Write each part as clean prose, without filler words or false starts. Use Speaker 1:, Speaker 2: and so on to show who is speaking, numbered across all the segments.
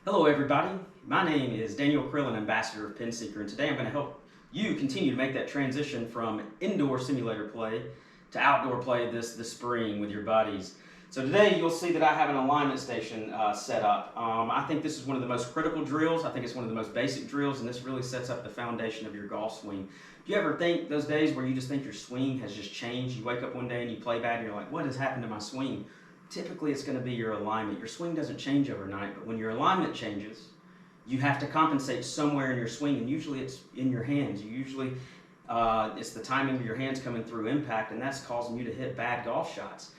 Speaker 1: Hello everybody, my name is Daniel Krillin, Ambassador of PenSeeker, and today I'm going to help you continue to make that transition from indoor simulator play to outdoor play this spring with your buddies. So today you'll see that I have an alignment station set up. I think this is one of the most critical drills. I think it's one of the most basic drills, and this really sets up the foundation of your golf swing. Do you ever think those days where you just think your swing has just changed? You wake up one day and you play bad and you're like, what has happened to my swing? Typically it's going to be your alignment. Your swing doesn't change overnight, but when your alignment changes, you have to compensate somewhere in your swing, and usually it's in your hands. It's the timing of your hands coming through impact, and that's causing you to hit bad golf shots.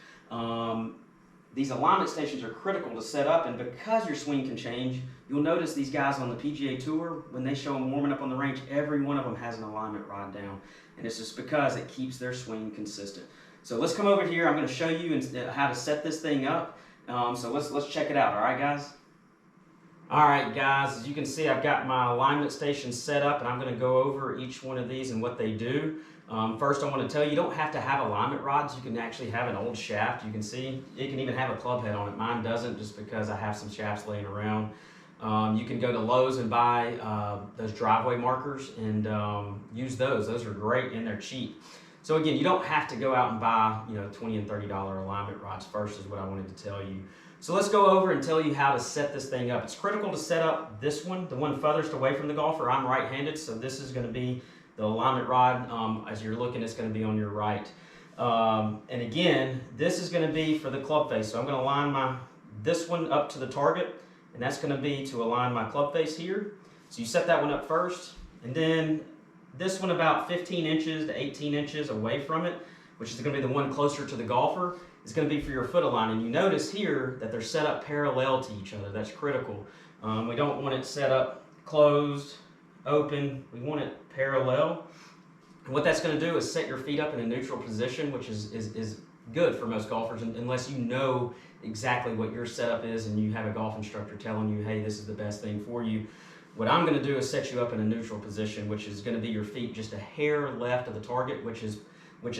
Speaker 1: These alignment stations are critical to set up, and because your swing can change, you'll notice these guys on the PGA Tour, when they show them warming up on the range, every one of them has an alignment rod down, and it's just because it keeps their swing consistent. So let's come over here. I'm going to show you how to set this thing up. So let's check it out. All right, guys? All right, guys. As you can see, I've got my alignment station set up, and I'm going to go over each one of these and what they do. First, I want to tell you, you don't have to have alignment rods. You can actually have an old shaft. You can see it can even have a club head on it. Mine doesn't, just because I have some shafts laying around. You can go to Lowe's and buy those driveway markers and use those. Those are great and they're cheap. So again, you don't have to go out and buy, $20 and $30 alignment rods first, is what I wanted to tell you. So let's go over and tell you how to set this thing up. It's critical to set up this one, the one furthest away from the golfer. I'm right-handed, so this is going to be the alignment rod. As you're looking, it's going to be on your right. And again, this is going to be for the club face. So I'm going to line this one up to the target, and that's going to be to align my club face here. So you set that one up first, and then this one about 15 inches to 18 inches away from it, which is going to be the one closer to the golfer, is going to be for your foot align. And you notice here that they're set up parallel to each other. That's critical. We don't want it set up closed, open. We want it parallel. And what that's going to do is set your feet up in a neutral position, which is good for most golfers, unless you know exactly what your setup is and you have a golf instructor telling you, hey, this is the best thing for you. What I'm going to do is set you up in a neutral position, which is going to be your feet just a hair left of the target, which is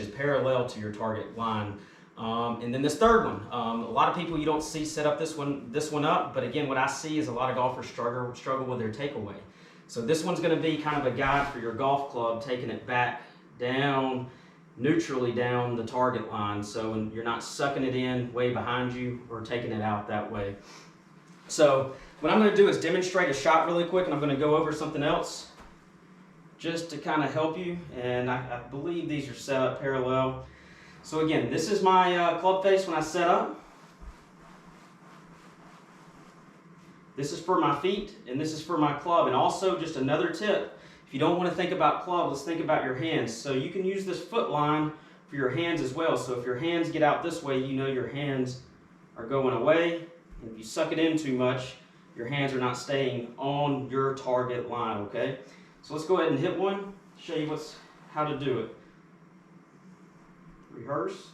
Speaker 1: parallel to your target line. And then this third one, a lot of people you don't see set up this one up, but again, what I see is a lot of golfers struggle with their takeaway. So this one's going to be kind of a guide for your golf club, taking it back down, neutrally down the target line, so you're not sucking it in way behind you or taking it out that way. So what I'm going to do is demonstrate a shot really quick, and I'm going to go over something else just to kind of help you. And I believe these are set up parallel. So again, this is my club face when I set up. This is for my feet, and this is for my club. And also, just another tip, if you don't want to think about club, let's think about your hands. So you can use this foot line for your hands as well. So if your hands get out this way, you know your hands are going away. And if you suck it in too much, your hands are not staying on your target line, okay? So let's go ahead and hit one, show you how to do it. Rehearse.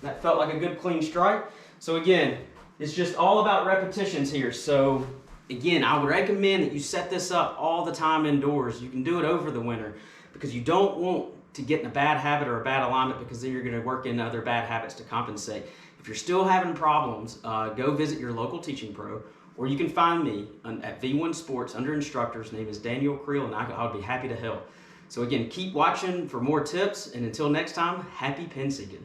Speaker 1: That felt like a good clean strike. So again, it's just all about repetitions here. So again, I would recommend that you set this up all the time indoors. You can do it over the winter because you don't want to get in a bad habit or a bad alignment, because then you're going to work in other bad habits to compensate. If you're still having problems, go visit your local teaching pro, or you can find me at V1 Sports under instructors. Name is Daniel Creel, and I'll be happy to help. So again, keep watching for more tips, and until next time, happy PenSeeking.